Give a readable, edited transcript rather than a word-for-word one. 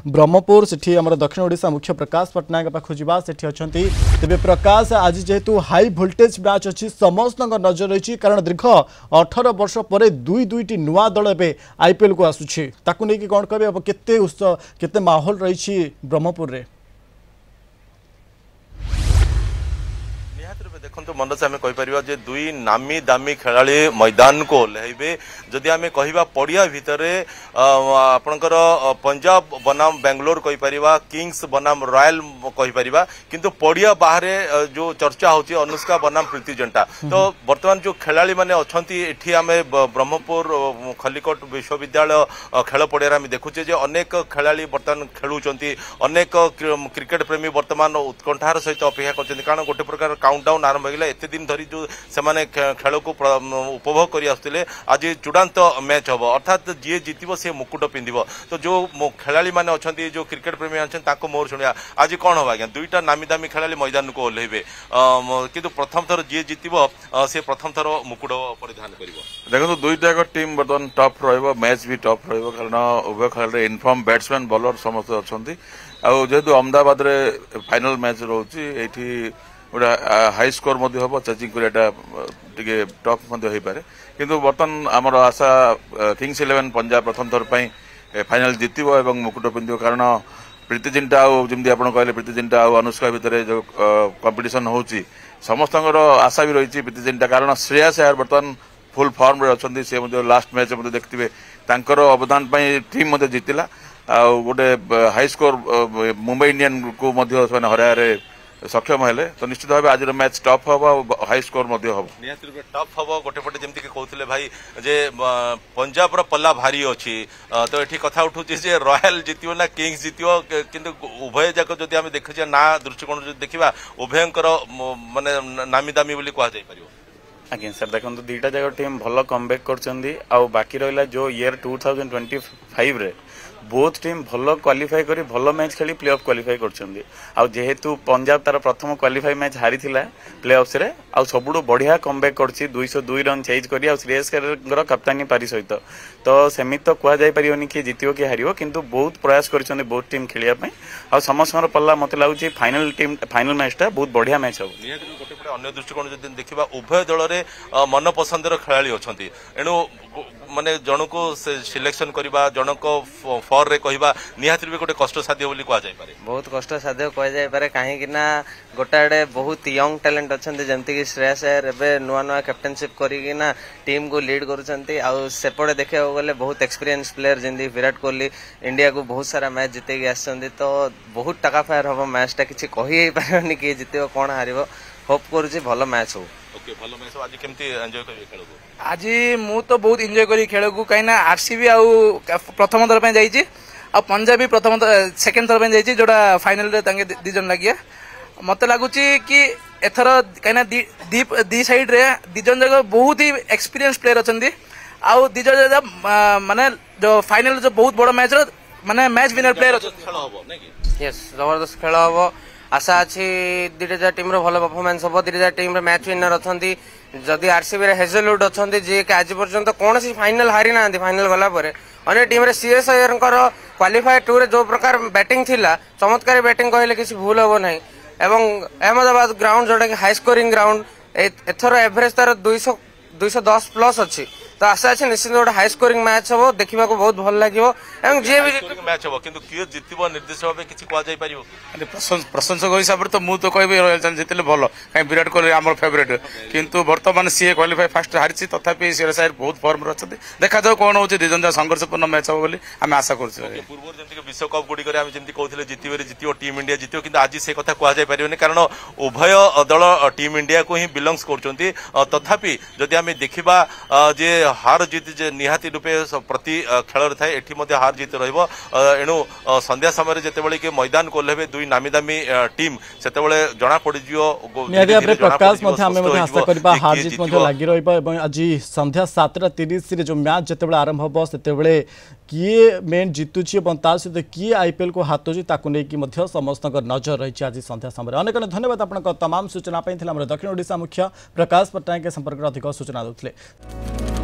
ब्रह्मपुर से आम दक्षिण ओडिशा मुख्य प्रकाश पट्टनायक पाखु जावा से अच्छा तेज प्रकाश आज जेहेतु हाई वोल्टेज मैच अच्छी समस्त नजर रही कारण दीर्घ 18 वर्ष पर दुईटी नुआ दल एवं आईपीएल को आसूची ताकू नहीं कौन कहे केते उत्सव केते माहौल रही ब्रह्मपुर रे देखो मनोज आम कहीपर दुई नामी दामी खेलाड़ी मैदान को ओह्लैबे जदि आम कह पड़िया भितर आपणकर पंजाब बनाम बेंगलोर कहीपर किंग्स बनाम रॉयल कहीपर किंतु पड़िया बाहर जो चर्चा होची अनुष्का बनाम प्रीति जिंटा तो बर्तमान जो खेलाड़ी मैंने अच्छा आम ब्रह्मपुर खलिकोट विश्वविद्यालय खेल पड़िया आम देखुचे अनेक खेलाड़ी बर्तमान खेलुंट अनेक क्रिकेट प्रेमी बर्तमान उत्कंठार सहित अपेक्षा कर कारण गोटे प्रकार काउंटडाउन आरंभ हो एत दिन धरी जो से खेल को उपभोग कर आसुले आज चूड़ांत मैच हम अर्थात जी जीतब सी मुकुट पिंध तो जो खेलाड़ी मैंने अच्छा जो क्रिकेट प्रेमी अच्छा मोर शुणा आज कौन हम आज्ञा दुईटा नामी दामी खेलाड़ी मैदान को ओह्लैबे किंतु प्रथम थर जी जीतब सी प्रथम थर मुकुट परिधान कर देखो दुईटा एक टीम बर्तमान टफ रैच भी टफ कारण उभय खेल इनफॉर्म बैट्समैन बॉलर समस्त अच्छा जेहेतु अहमदाबाद फाइनल मैच रोचे गोटे हाई स्कोर हम चेजिंग कर टफ हो पारे किंतु बर्तमान आमर आशा किंग्स 11 पंजाब प्रथम थर पर फाइनल जीत और मुकुट पिंध कारण प्रीति जिंटा जमी आप कहले प्रीति जिंटा अनुष्का भितर जो कंपटीशन होची समस्त आशा भी रही प्रीति जिंटा कारण श्रेयस अय्यर बर्तमान फुल फॉर्म रे अच्छा सी लास्ट मैच देखते अवदान टीम जीतला गोटे हाई स्कोर मुंबई इंडियन को हराया सक्षम है तो निश्चित भाव आज मैच टफ हम हाई स्कोर हम टफ हम गोटे पटे जमी कहते भाई जे पंजाब पल्ला भारी अच्छी तो ये कथा उठू रॉयल जीतो ना किंग्स जीतो किंतु उभय जाक जदि आम देखा ना दृष्टिकोण देखा उभयंकर माने नामी दामी बोली कह आज्ञा सर देखो दुईटा जाक टीम भल कमबैक कर बाकी रहा जो ईयर 2025 रे बोथ टीम भल क्वालिफाई करी भल मैच खेली प्ले ऑफ क्वालिफाई कर जेहेतु पंजाब तार प्रथम क्वालिफाई मैच हारी प्ले ऑफ्स रे आ सबुठु बढ़िया कमबैक कर 202 रन चेज कर श्रेयस अय्यर कप्तानी पारी सहित तो सेमित तो कहुई पारे किए जितो किए हार किंतु बहुत प्रयास कर बहुत टीम खेलने आ समस्त पल्ला मत लगुच फाइनल मैचटा बहुत बढ़िया मैच हम गोटे अन्य दृष्टिकोण जब देखा उभय दल में मन पसंदर खेलाड़ी अच्छा एणु माने जन को सिलेक्शन करवा जन को फॉर रे कहवा निहाती गोटे कष्ट साध्य बोली कहुई बहुत कष्ट साध्य कहुई कहीं गोटे बहुत यंग टैलेंट अच्छा जमती कि श्रेयस अय्यर एवं नुआ नुआ कैप्टेनशिप करना टीम को लीड करपटे देखा गले बहुत एक्सपीरियंस प्लेयर जमी विराट कोहली इंडिया को बहुत सारा मैच जितेक आसते तो बहुत टाका फायर हम मैचटा किसी कही पारे किए जित कौन हार होप करुँच भल मैच हो भल मैच आज केमती एंजॉय करिवे खेल को आज मु तो बहुत एंजॉय करी खेल को कहीं आरसीबी आ प्रथम थर पे जाइए आ पंजाब भी प्रथम सेकेंड थर पे जाइए जोड़ा फाइनल रे तांगे दी जन लगिया मत लगुच कि एथर कहीं दी साइड रे दी जन जगह बहुत ही एक्सपीरियंस प्लेयर अच्छा आउ दी जन माने जो फाइनल जो बहुत बड़ मैच माने मैच विनर प्लेयर अच्छा यस जबरदस्त खेल हम आशा अच्छी दुईटा टीम भल परफॉर्मेंस हम दुईटा टीम मैच विनर अच्छा जदि आरसीबी हेजलवुड अच्छा जी कि आज पर्यंत कौन सी फाइनल हारी ना फाइनल गला अने टीम रे श्रेयस अय्यर क्वालिफाई 2 रे जो प्रकार बैटिंग थिला चमत्कारी बैटिंग कहले किसी भूल हम ना एवं अहमदाबाद ग्राउंड जोटा कि हाई स्कोरिंग ग्राउंड एथर एवरेज तार 210 प्लस अच्छी तो आशा अच्छे निश्चित गोटे हाई स्कोरिंग मैच हम देखा बहुत भल लगे जी भी मैच हम किंतु किए जितब निर्देश भाव किसी कह प्रशंसक हिसाब से तो मुझे तो कह रॉयल चैलेंजर्स जितने भल कहीं विराट कोहली आम फेवरेट किंतु बर्तमान सी क्वालिफाई फास्ट हारी तथापि श्रेयस अय्यर बहुत फॉर्म अच्छा देखा जाओ कौन होती दिजन संघर्षपूर्ण मैच हम बोली आम आशा कर पूर्व जमी विश्वकप गुड़िक जमी कहते जितने टीम इंडिया जितो कि आज से कथा कहुई कारण उभय दल टीम इंडिया को ही बिलंगस कर तथापि जदि आम देखा जे हार जीत निहाती रूपे प्रति खेल थाए एठी हार जीत रेणु संध्या समय जिते कि मैदान को ओह्लैबे दुई नामी दामी टीम से जना पड़े प्रकाश आशा करबा हार जीत लगी रही संध्या 7:30 जो मैच जिते आरंभ हम से किए मेन जितुची और सहित किए आईपीएल को हाथुची समस्त नजर रही आज संध्या समय अनेक धन्यवाद आपन तमाम सूचना दक्षिण ओडिशा मुख्य प्रकाश पट्टनायक संपर्क में अधिक सूचना देते।